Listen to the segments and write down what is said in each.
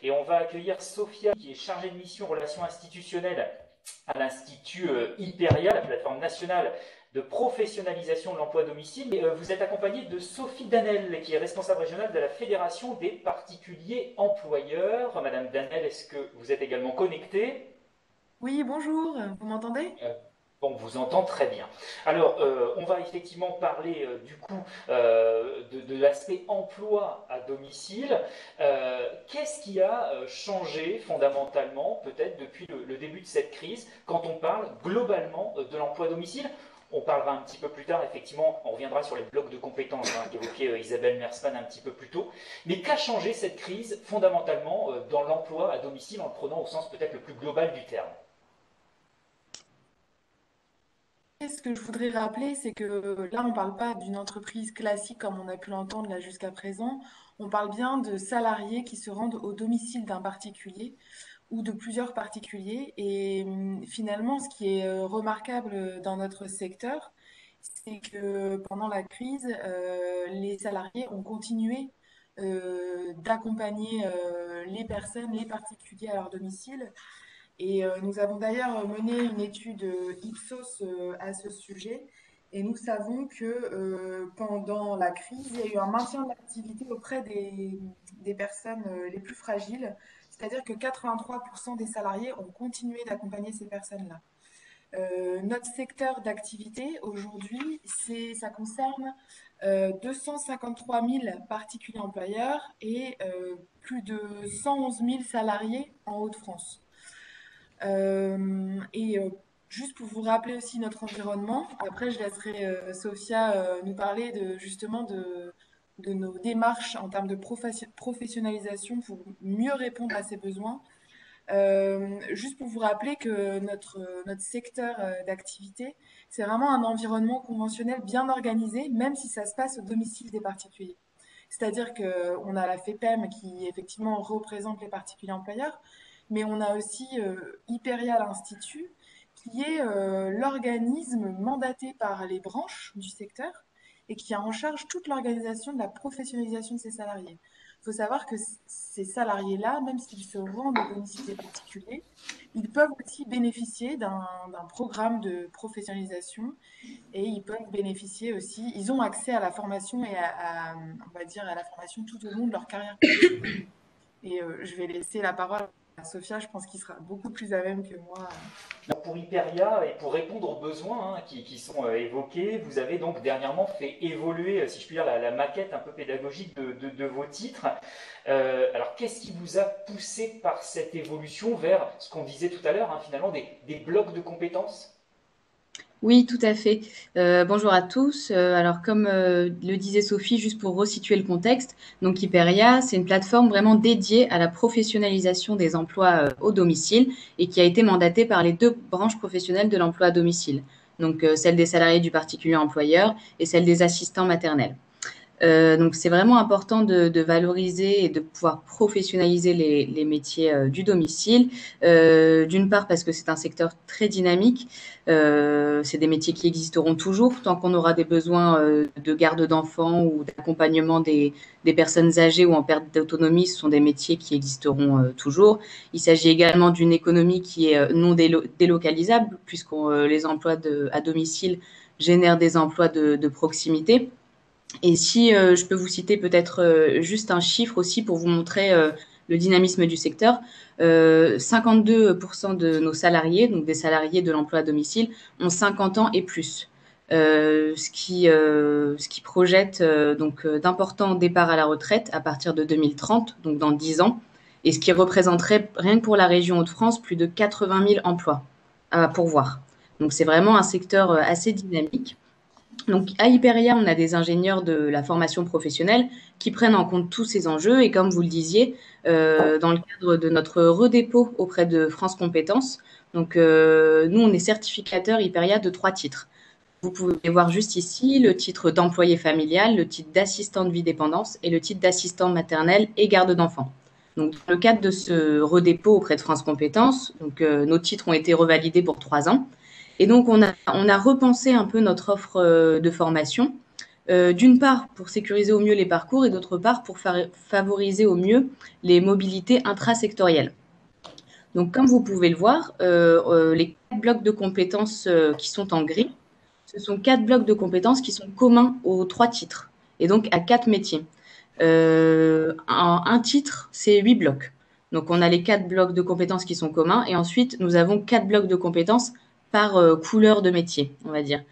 Et on va accueillir Sophia, qui est chargée de mission relations institutionnelles à l'Institut Hyperia, la plateforme nationale de professionnalisation de l'emploi à domicile. Et vous êtes accompagnée de Sophie Danel, qui est responsable régionale de la Fédération des particuliers employeurs. Madame Danel, est-ce que vous êtes également connectée? Oui, bonjour, vous m'entendez? Euh, On vous entend très bien. Alors, on va effectivement parler du coup de l'aspect emploi à domicile. Qu'est-ce qui a changé fondamentalement, peut-être depuis le début de cette crise, quand on parle globalement de l'emploi à domicile? On parlera un petit peu plus tard, effectivement, on reviendra sur les blocs de compétences qu'évoquait Isabelle Mersman un petit peu plus tôt. Mais qu'a changé cette crise fondamentalement dans l'emploi à domicile, en le prenant au sens peut-être le plus global du terme? Ce que je voudrais rappeler, c'est que là, on ne parle pas d'une entreprise classique comme on a pu l'entendre là jusqu'à présent. On parle bien de salariés qui se rendent au domicile d'un particulier ou de plusieurs particuliers. Et finalement, ce qui est remarquable dans notre secteur, c'est que pendant la crise, les salariés ont continué d'accompagner les personnes, les particuliers à leur domicile. Et nous avons d'ailleurs mené une étude Ipsos à ce sujet. Et nous savons que pendant la crise, il y a eu un maintien de l'activité auprès des personnes les plus fragiles. C'est-à-dire que 83% des salariés ont continué d'accompagner ces personnes-là. Notre secteur d'activité aujourd'hui, ça concerne 253 000 particuliers employeurs et plus de 111 000 salariés en Hauts-de-France. Et juste pour vous rappeler aussi notre environnement, après je laisserai Sophia nous parler justement de nos démarches en termes de professionnalisation pour mieux répondre à ces besoins. Juste pour vous rappeler que notre secteur d'activité, c'est vraiment un environnement conventionnel bien organisé, même si ça se passe au domicile des particuliers. C'est-à-dire qu'on a la FEPEM qui effectivement représente les particuliers employeurs, mais on a aussi Hyperia l'Institut, qui est l'organisme mandaté par les branches du secteur et qui a en charge toute l'organisation de la professionnalisation de ses salariés. Il faut savoir que ces salariés-là, même s'ils se rendent au domicile des particuliers, ils peuvent aussi bénéficier d'un programme de professionnalisation et ils peuvent bénéficier aussi, ils ont accès à la formation et on va dire, à la formation tout au long de leur carrière professionnelle. Et je vais laisser la parole à Sophia, je pense qu'il sera beaucoup plus à même que moi. Pour Hyperia et pour répondre aux besoins qui sont évoqués, vous avez donc dernièrement fait évoluer, si je puis dire, la maquette un peu pédagogique de vos titres. Alors, qu'est-ce qui vous a poussé par cette évolution vers ce qu'on disait tout à l'heure, finalement, des blocs de compétences? Oui, tout à fait. Bonjour à tous. Alors, comme le disait Sophie, juste pour resituer le contexte, donc Hyperia, c'est une plateforme vraiment dédiée à la professionnalisation des emplois au domicile et qui a été mandatée par les deux branches professionnelles de l'emploi à domicile, donc celle des salariés du particulier employeur et celle des assistants maternels. Donc, c'est vraiment important de valoriser et de pouvoir professionnaliser les métiers du domicile. D'une part, parce que c'est un secteur très dynamique. C'est des métiers qui existeront toujours tant qu'on aura des besoins de garde d'enfants ou d'accompagnement des personnes âgées ou en perte d'autonomie. Ce sont des métiers qui existeront toujours. Il s'agit également d'une économie qui est non délocalisable, puisque les emplois à domicile génèrent des emplois de proximité. Et si je peux vous citer peut-être juste un chiffre aussi pour vous montrer le dynamisme du secteur, 52% de nos salariés, donc des salariés de l'emploi à domicile, ont 50 ans et plus. Ce qui projette donc d'importants départs à la retraite à partir de 2030, donc dans 10 ans, et ce qui représenterait rien que pour la région Hauts-de-France plus de 80 000 emplois à pourvoir. Donc c'est vraiment un secteur assez dynamique. Donc, à Hyperia, on a des ingénieurs de la formation professionnelle qui prennent en compte tous ces enjeux. Et comme vous le disiez, dans le cadre de notre redépôt auprès de France Compétences, donc nous, on est certificateur Hyperia de 3 titres. Vous pouvez voir juste ici le titre d'employé familial, le titre d'assistant de vie dépendance et le titre d'assistant maternelle et garde d'enfants. Donc, dans le cadre de ce redépôt auprès de France Compétences, donc, nos titres ont été revalidés pour 3 ans. Et donc, on a repensé un peu notre offre de formation d'une part pour sécuriser au mieux les parcours et d'autre part pour favoriser au mieux les mobilités intrasectorielles. Donc, comme vous pouvez le voir, les 4 blocs de compétences qui sont en gris, ce sont 4 blocs de compétences qui sont communs aux 3 titres et donc à 4 métiers. Un titre, c'est 8 blocs. Donc, on a les 4 blocs de compétences qui sont communs et ensuite, nous avons 4 blocs de compétences par couleur de métier, on va dire.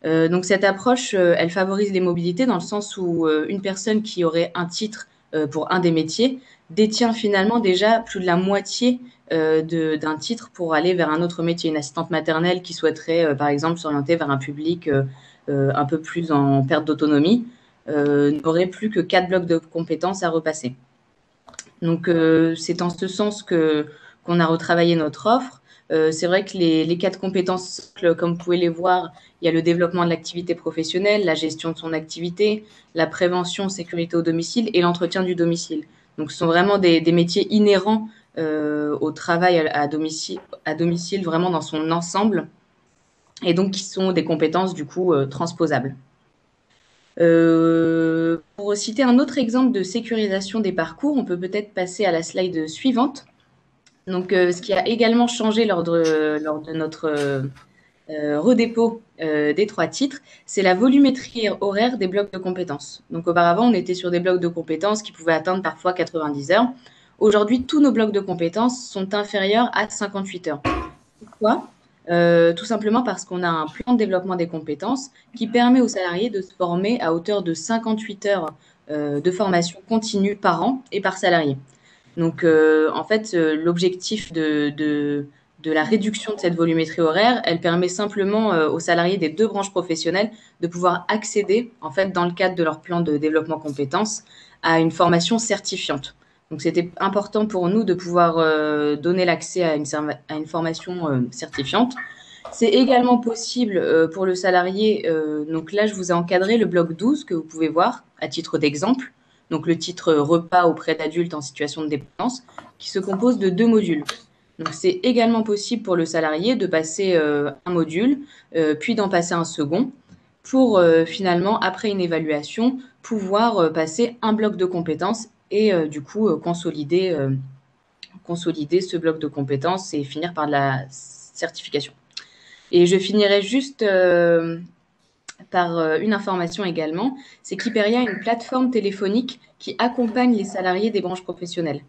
Donc, cette approche, elle favorise les mobilités dans le sens où une personne qui aurait un titre pour un des métiers détient finalement déjà plus de la moitié d'un titre pour aller vers un autre métier. Une assistante maternelle qui souhaiterait, par exemple, s'orienter vers un public un peu plus en perte d'autonomie n'aurait plus que 4 blocs de compétences à repasser. Donc, c'est en ce sens qu'on a retravaillé notre offre. C'est vrai que les 4 compétences, comme vous pouvez les voir, il y a le développement de l'activité professionnelle, la gestion de son activité, la prévention, sécurité au domicile et l'entretien du domicile. Donc, ce sont vraiment des métiers inhérents au travail à domicile, vraiment dans son ensemble, et donc qui sont des compétences du coup transposables. Pour citer un autre exemple de sécurisation des parcours, on peut peut-être passer à la slide suivante. Donc, ce qui a également changé lors de notre redépôt des 3 titres, c'est la volumétrie horaire des blocs de compétences. Donc, auparavant, on était sur des blocs de compétences qui pouvaient atteindre parfois 90 heures. Aujourd'hui, tous nos blocs de compétences sont inférieurs à 58 heures. Pourquoi ? Tout simplement parce qu'on a un plan de développement des compétences qui permet aux salariés de se former à hauteur de 58 heures de formation continue par an et par salarié. Donc, en fait, l'objectif de la réduction de cette volumétrie horaire, elle permet simplement aux salariés des 2 branches professionnelles de pouvoir accéder, en fait, dans le cadre de leur plan de développement compétences, à une formation certifiante. Donc, c'était important pour nous de pouvoir donner l'accès à une formation certifiante. C'est également possible pour le salarié, donc là, je vous ai encadré le bloc 12 que vous pouvez voir à titre d'exemple. Donc, le titre repas auprès d'adultes en situation de dépendance, qui se compose de 2 modules. Donc, c'est également possible pour le salarié de passer un module, puis d'en passer un second, pour finalement, après une évaluation, pouvoir passer un bloc de compétences et du coup consolider ce bloc de compétences et finir par de la certification. Et je finirai juste par une information également, c'est qu'Hyperia est une plateforme téléphonique qui accompagne les salariés des branches professionnelles.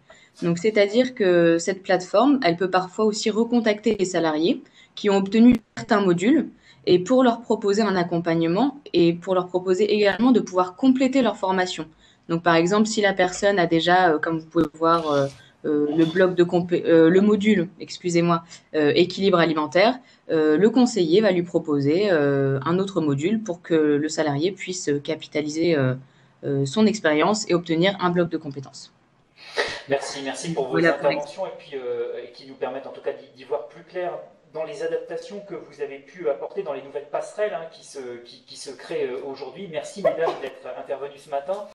Donc, c'est-à-dire que cette plateforme, elle peut parfois aussi recontacter les salariés qui ont obtenu certains modules et pour leur proposer un accompagnement et pour leur proposer également de pouvoir compléter leur formation. Donc, par exemple, si la personne a déjà, comme vous pouvez voir, le module, excusez-moi, équilibre alimentaire, le conseiller va lui proposer un autre module pour que le salarié puisse capitaliser son expérience et obtenir un bloc de compétences. Merci pour vos interventions et puis qui nous permettent en tout cas d'y voir plus clair dans les adaptations que vous avez pu apporter dans les nouvelles passerelles qui se créent aujourd'hui. Merci mesdames d'être intervenues ce matin.